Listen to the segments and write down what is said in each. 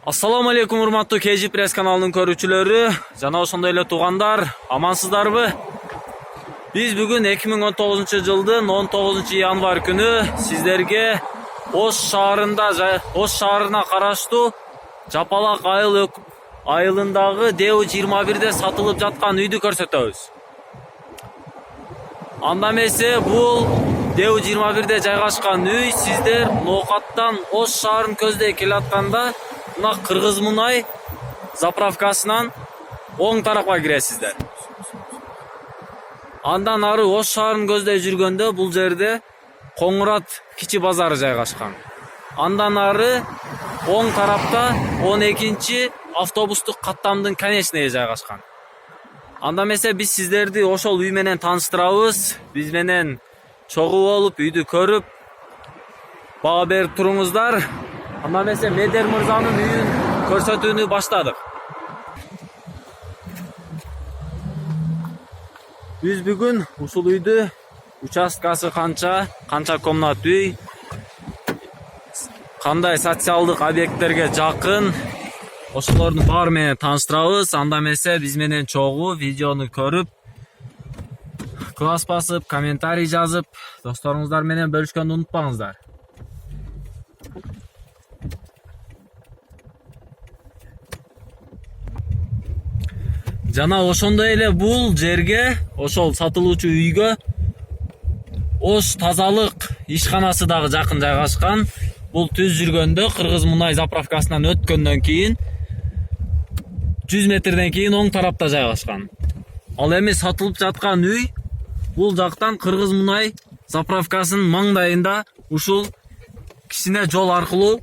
Assalamu alaikum урматтуу KG Press каналынын көрүүчүлөрү, жана ошондой эле туугандар, амансыздарбы? Биз бүгүн 2019-жылдын 19 январь күнү сиздерге Ош шаарына караштуу Жапалак айылындагы Деу 21де сатылып жаткан үйдү көрсөтөбүз. Анда эмесе бул Деу 21де жайгашкан үй сиздер Ноокаттан Ош шаарын көздөй келатканда мына Кыргыз Мунай заправкасынан оң тарапка киресиздер. Андан ары Ош шаарын көздөй жүргөндө бул жерде Коңурат кичи базары жайгашкан. Андан ары оң тарапта 12-чи автобустук каттамдын конечныйы жайгашкан. Анда эмесе биз сиздерди ошол үй менен тааныштырабыз. Биз менен чогуу болуп, үйдү көрүп, бага берип туруңуздар. Анда эмесе Медер мырзанын үйүн көрсөтүүнү баштадык. Биз бүгүн ушул үйдү участкасы канча комнат үй, кандай социалдык объекттерге жакын, ошолордун баары менен тааныштырабыз. Анда эмесе биз менен чогуу видеону көрүп, класс басып, комментарий жазып, досторуңуздар менен бөлүшкөндү унутпаңыздар. Жана ошондой эле бул жерге, ошол сатылуучу үйгө Ош тазалык ишканасы дагы жакын жайгашкан. Бул түз жүргөндө Кыргыз Мунай заправкасынан өткөндөн кийин 100 метрден кийин оң тарапта жайгашкан. Ал эми сатылып жаткан үй бул жактан Кыргыз Мунай заправкасынын маңдайында ушул кичине жол аркылуу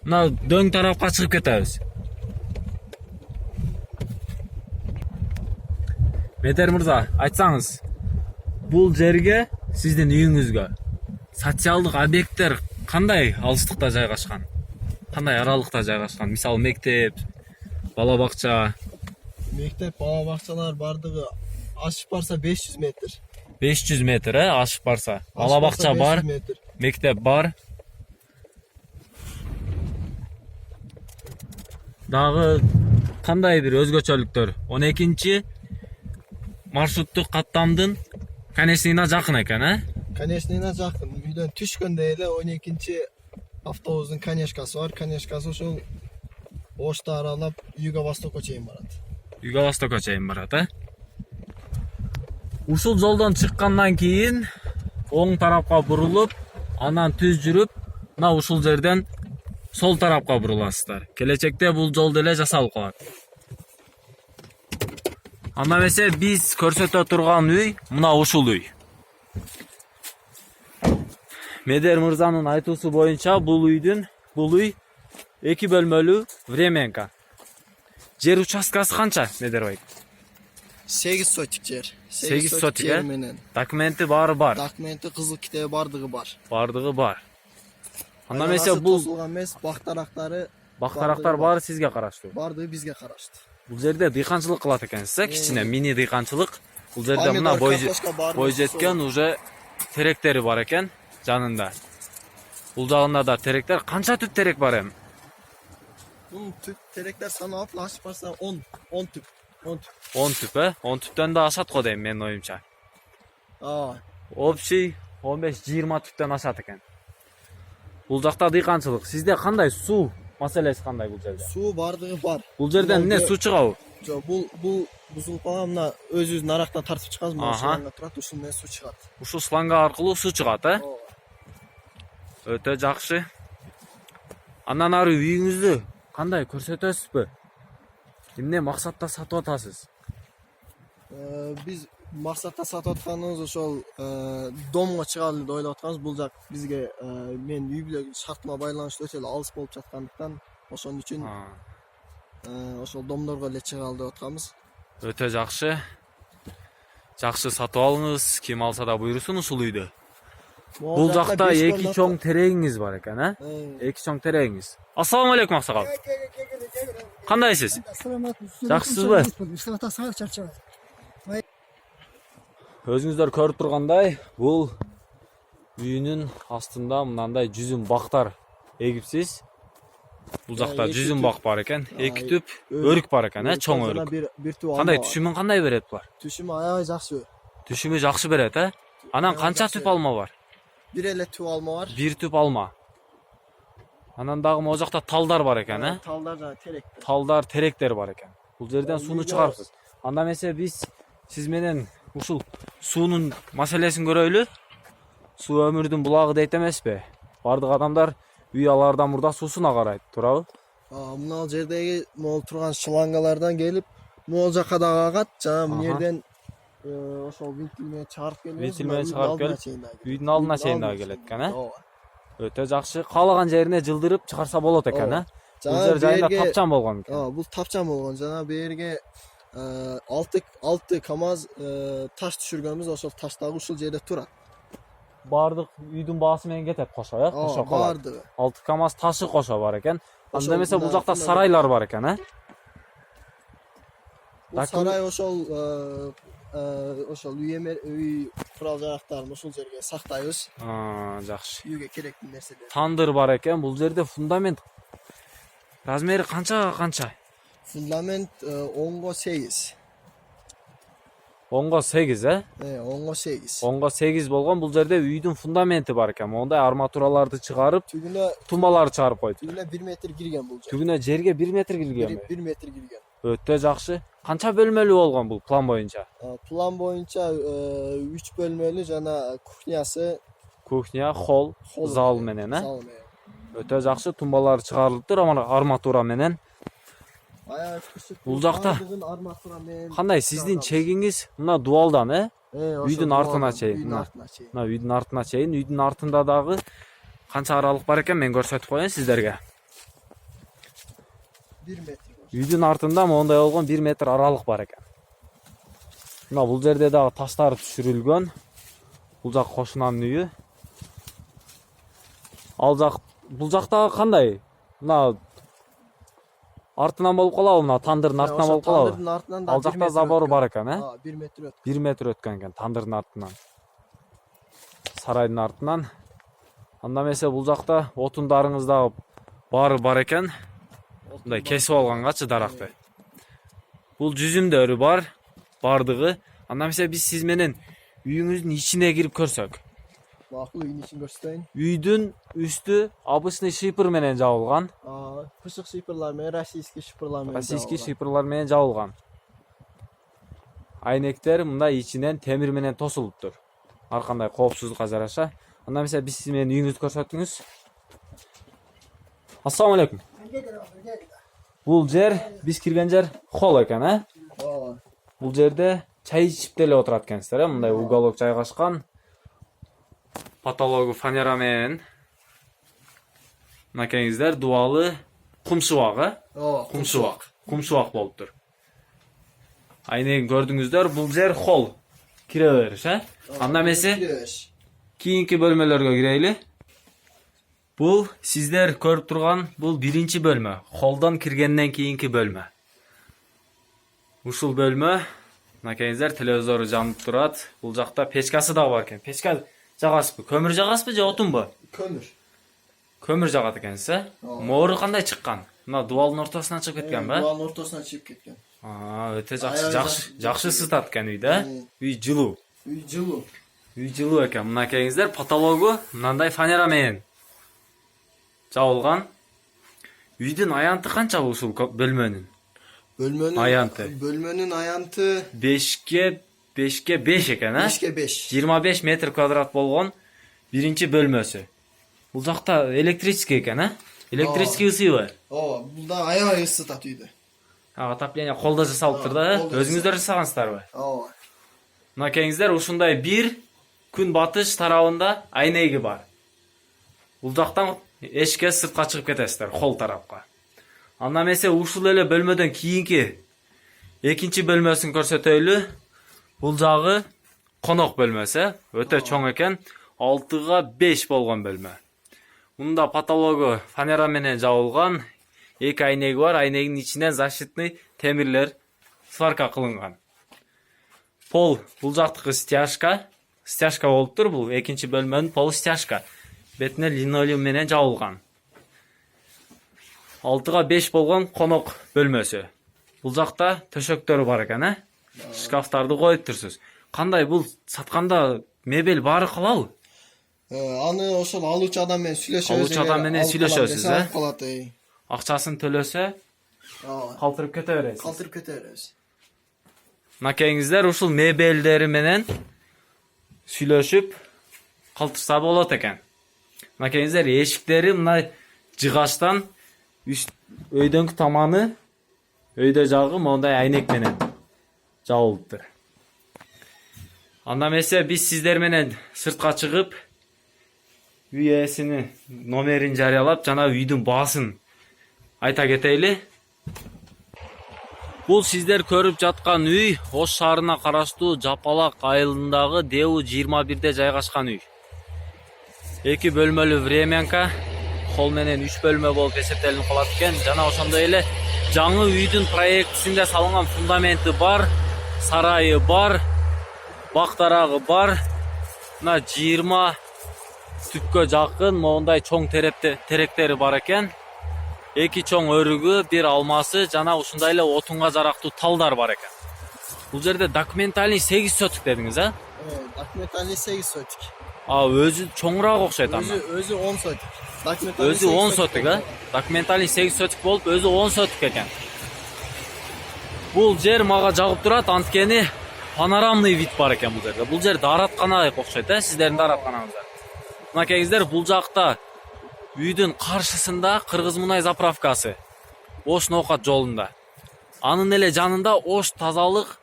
мына дөң тарапка чыгып кетебиз. Медер мырза, айтсаңыз, бул жерге сиздин үйүңүзгө социалдык объекттер кандай алыстыкта жайгашкан? Кандай аралыкта жайгашкан? Мисалы мектеп, бала бакча. Мектеп, бала бакчалар бардыгы ашып барса 500 метр. 500 метр, ашып барса. Бала бакча бар, мектеп бар. Дагы кандай бир өзгөчөлүктөр? 12-чи маршруттук каттамдын конечныйына жакын экен, Конечныйына жакын. Үйдөн түшкөндө эле 12-чи автобустун конечкасы бар. Конечкасы ошол Ошто аралап Юго-Востокко чейин барат. Юго-Востокко чейин барат, Ушул жолдон чыккандан кийин оң тарапка бурулуп, анан түз жүрүп, мына ушул жерден сол тарапка буруласыздар. Келечекте бул жол деле жасалып калат. Анда эмесе биз көрсөтө турган үй мына ушул үй. Медер мырзанын айтуусу боюнча бул үй 2 бөлмөлүү временка. Жер участкасы канча, Медер бай? 8 сотик жер. 8 сотик жер менен. Документи баары бар. Документи, кызыл китеби бардыгы бар. Бардыгы бар. Анда эмесе бул бактарактар баары сизге караштуу. Бардыгы бизге караштуу. Бул жерде дыйканчылык кылат экенсиз, кичине мини дыйканчылык. Бул жерде мына бой жеткен уже теректери бар экен жанында. Бул жагында да теректер, канча түп терек бар эми? Бул түп теректер саналып, ашып барса 10 түп. 10 түп, 10 түптөн да ашат го дейм менин оюмча. Общий 15-20 түптөн ашат экен. Бул жакта дыйканчылык. Сизде кандай суу маселеси кандай бул жерде? Суу бардыгы бар. Бул жерден эмне суу чыгабы? Жок, бул бузулупкан мына өзүбүздүн арактан тартып чыгабыз, мына шланга турат, ушул менен суу чыгат. Ушул шланга аркылуу суу чыгат, Өтө жакшы. Андан ары үйүңүздү кандай көрсөтөсүзбү? Эмне максатта сатып атасыз? Биз максатта сатып атканыбыз ошол домго чыгалы деп ойлоп атканбыз. Бул жак бизге мен үй бүлө шартыма байланыштуу өтө эле алыс болуп жаткандыктан, ошон үчүн ошол домдорго эле чыгалы деп атканбыз. Өтө жакшы. Жакшы сатып алыңыз, ким алса да буйрусун ушул үйдү. Бул жакта 2 чоң терегиңиз бар экен, 2 чоң терегиңиз. Ассаламу алейкум аксакал. Кандайсыз? Жакшысызбы? Өзүңүздөр көрүп тургандай, бул үйүнүн астында мынандай жүзүм бактар эгипсиз. Бул жакта эки жүзүм түп. бак бар экен, эки түп Өрүк. өрүк бар экен, чоң Жана өрүк. бир түп Кандай алма бар. түшүмүн кандай берет булар? Түшүмү аябай жакшы. Түшүмү жакшы берет, Анан канча түп алма бар? Бир эле түп алма бар. Бир түп алма. Анан дагы могу жакта талдар бар экен, Талдар жана теректер. Талдар, теректер бар экен. Бул жерден сууну үйгө- чыгарыпсыз. Анда эмесе биз сиз менен ушул суунун маселесин көрөйлү. Суу өмүрдүн булагы дейт эмеспи? Бардык адамдар үй алаардан мурда суусуна карайт, туурабы? Мына жердеги могул турган шлангалардан келип, могул жака дагы агат. Жана мына жерден ошол винтиль менен чыгарып келип, Винтиль менен чыгарып келип, үйдүн алдына чейин дагы келет экен, Өтө жакшы. Каалаган жерине жылдырып чыгарса болот экен, Бул жер жайында тапчан болгон экен. Бул тапчан болгон. Жана берге 6 КАМАЗ таш түшүргөнбүз, ошол таш дагы ушул жерде турат. Бардык үйдүн баасы менен кетет кошо, кошо калат. Бардыгы. 6 КАМАЗ ташы кошо бар экен. Анда эмесе бул мына- жакта сарайлар бар экен, Бул сарай ошол үй курал жарактарын ушул жерге сактайбыз. Жакшы. Үйгө керектүү нерселер. Тандыр бар экен. Бул жерде фундамент размери канча? Фундамент 10го 8. 10го 8, 10го 8. 10го 8 болгон. Бул жерде үйдүн фундаменти бар экен. Мондай арматураларды чыгарып, Түгүнө тумбаларды чыгарып койду. 1 метр кирген бул жер. Түгүнө жерге 1 метр киргенби? 1 метр кирген. Өтө жакшы. Канча бөлмөлүү болгон бул план боюнча? План боюнча 3 бөлмөлүү жана Кухня, холл, зал менен, Зал менен. Өтө жакшы. Тумбалары чыгарылыптыр, арматура менен. Бул жакта кандай сиздин чегиңиз мына дуалдан, үйдүн артына чейин. Мына үйдүн артына чейин, үйдүн артында дагы канча аралык бар экен, мен көрсөтүп коеюн сиздерге. 1 метр. Үйдүн артында мондай болгон 1 метр аралык бар экен. Мына бул жерде дагы таштар түшүрүлгөн. Бул жак кошунанын үйү. Бул жакта кандай? Мына артынан болуп калабы, мына тандырдын артынан болуп калабы? Тандырдын артынан да Ал жакта забору бар экен, 1 метр өткөн. 1 метр өткөн экен тандырдын артынан. Сарайдын артынан. Анда эмесе бул жакта отундарыңыз дагы бар экен. Мындай кесип алгангачы даракты. Бул жүзүмдөрү бар, бардыгы. Анда эмесе биз сиз менен үйүңүздүн ичине кирип көрсөк. Макул, үйдүн ичин көрсөтөйүн. Үйдүн үстү обычный шипыр менен жабылган. Пышык шипырлар менен, российский шипырлар менен. Российский шипырлар менен жабылган. Айнектер мындай ичинен темир менен тосулуптур. Ар кандай коопсуздукка жараша. Анда эмесе биз сиз менен үйүңүздү көрсөтүңүз. Ассаламу алейкум. Бул жер, биз кирген жер холл экен, Бул жерде чай ичип деле отурат экенсиздер, мындай уголок жайгашкан. Потологу фанера менен. Мынакеңиздер дуалы кумшубак, Кумшубак болуптур. Айнегин көрдүңүздөр, бул жер холл. Кире бериш, Анда эмесе кийинки бөлмөлөргө кирейли. Бул сиздер көрүп турган бул биринчи бөлмө. Холлдон киргенден кийинки бөлмө. Ушул бөлмө, мынакеңиздер телевизору жанып турат. Бул жакта печкасы да бар экен. Печка жагасызбы? Көмүр жагасызбы же отунбу? Көмүр. Көмүр жагат экенсиз, Моору кандай чыккан? Мына дуалдын ортосунан чыгып кеткенби? Дуалдын ортосунан чыгып кеткен. Өтө жакшы. Жакшы сытат экен үйдө, Үй жылуу. Үй жылуу экен. Мынакеңиздер потологу мындай фанера менен жабылган. Үйдүн аянты канча ушул бөлмөнүн? Бөлмөнүн аянты 5ке 5 экен, 5ке 5. 25 метр квадрат болгон биринчи бөлмөсү. Бул жакта электрический экен, Электрический ысыйбы? Бул да аябай ысытат үйдү. Отопление колдо жасалыптыр да, өзүңүздөр жасагансыздарбы? Мынакеңиздер ушундай бир күн батыш тарабында айнеги бар. Бул жактан эшикке сыртка чыгып кетесиздер, холл тарапка. Анда эмесе ушул эле бөлмөдөн кийинки экинчи бөлмөсүн көрсөтөйлү. Бул жагы конок бөлмөсү, өтө чоң экен, 6га 5 болгон бөлмө. Мында потологу фанера менен жабылган, 2 айнеги бар, айнегинин ичинен защитный темирлер сварка кылынган. Пол, бул жактыкы стяжка болуптур, бул экинчи бөлмөнүн полу стяжка. Бетине линолеум менен жабылган. 6га 5 болгон конок бөлмөсү. Бул жакта төшөктөрү бар экен, шкафтарды коюп турсуз. Кандай бул сатканда мебель баары калабы? Аны ошол алуучу адам менен сүйлөшөбүз. Алуучу адам менен сүйлөшөсүз, калат. Акчасын төлөсө, калтырып кете бересиз. Калтырып кете беребиз. Накеңиздер ушул мебелдери менен сүйлөшүп калтырса болот экен. Накеңиздер эшиктери мына жыгачтан өйдөнкү таманы өйдө жагы мондай айнек менен жабылыптыр. Анда эмесе биз сиздер менен сыртка чыгып үй ээсинин номерин жарыялап жана үйдүн баасын айта кетейли. Бул сиздер көрүп жаткан үй Ош шаарына караштуу Жапалак айылындагы Деу 21де жайгашкан үй. 2 бөлмөлүү времянка, холл менен 3 бөлмө болуп эсептелип калат экен. Жана ошондой эле жаңы үйдүн проектисинде салынган фундаменти бар, сарайы бар, бактарагы бар. Мына 20 түпкө жакын моундай чоң теректери бар экен. 2 чоң өрүгү, 1 алмасы жана ушундай эле отунга жарактуу талдар бар экен. Бул жерде документальный 8 сотик дедиңиз, Документальный 8 сотик. Өзү чоңураак окшойт анда. Өзү 10 сотик. Өзү 10 сотик, Документальный 8 сотик болуп, өзү 10 сотик экен. Бул жер мага жагып турат, анткени панорамный вид бар экен бул жерде. Бул жер дааратканага окшойт, сиздердин дааратканаңыздар. Мынакеңиздер бул жакта үйдүн каршысында Кыргыз мунай заправкасы. Ош Ноокат жолунда. Анын эле жанында Ош тазалык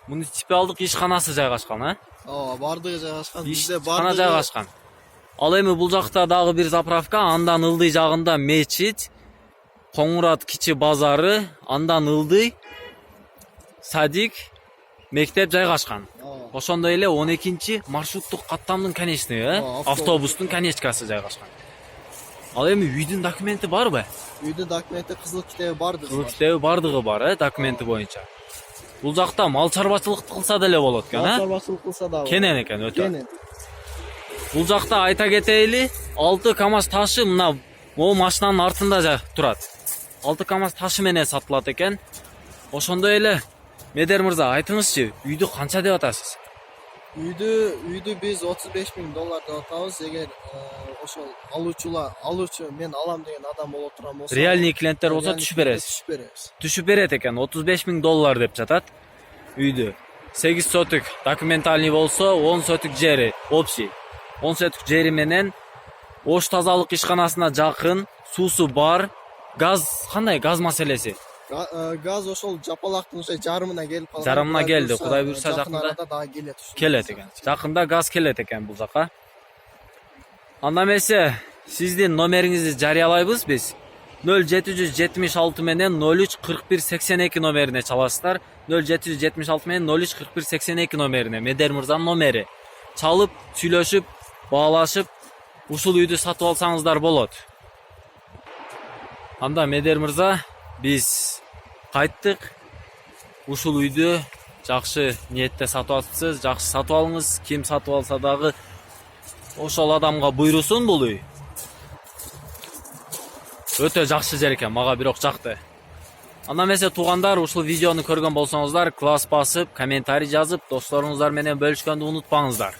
муниципалдык ишканасы жайгашкан, бардыгы жайгашкан. Бизде бардыгы жайгашкан. Ал эми бул жакта дагы бир заправка, андан ылдый жагында мечит, Коңурат кичи базары, андан ылдый садик, мектеп жайгашкан. Ошондой эле 12-чи маршруттук каттамдын конечныйы, автобустун конечкасы жайгашкан. Ал эми үйдүн документи барбы? Үйдүн документи кызыл китеби бардыгы. Кызыл китеби бардыгы бар, документи боюнча. Бул жакта мал чарбачылыкты кылса деле болот экен, Мал чарбачылык кылса дагы. Кенен экен өтө. Кенен. Бул жакта айта кетейли, 6 КАМАЗ ташы мына могу машинанын артында турат. 6 КАМАЗ ташы менен сатылат экен. Ошондой эле Медер мырза, айтыңызчы, үйдү канча деп атасыз? Үйдү биз $35,000 деп атабыз. Эгер ошол алуучу мен алам деген адам боло турган болсо, Реальный клиенттер болсо түшүп бересиз. Түшүп берет экен, $35,000 деп жатат үйдү. 8 сотик документальный болсо, 10 сотик жери, общий. 10 сотик жери менен Ош тазалык ишканасына жакын, суусу бар. Газ кандай? Газ маселеси? Газ ошол Жапалактын жарымына келип калган. Жарымына келди, Кудай буйрса жакында дагы келет экен. Жакында газ келет экен бул жака. Анда эмесе сиздин номериңизди жарыялайбыз биз. 0776 менен 034182 номерине чаласыздар. 0776 менен 034182 номерине Медер мырзанын номери. Чалып, сүйлөшүп, баалашып, ушул үйдү сатып алсаңыздар болот. Анда Медер мырза, биз кайттык. Ушул үйдү жакшы ниетте сатып алыпсыз, жакшы сатып алыңыз. Ким сатып алса дагы ошол адамга буйрусун бул үй. Өтө жакшы жер экен, мага бирок жакты. Анда эмесе туугандар, ушул видеону көргөн болсоңуздар, класс басып, комментарий жазып, досторуңуздар менен бөлүшкөндү унутпаңыздар.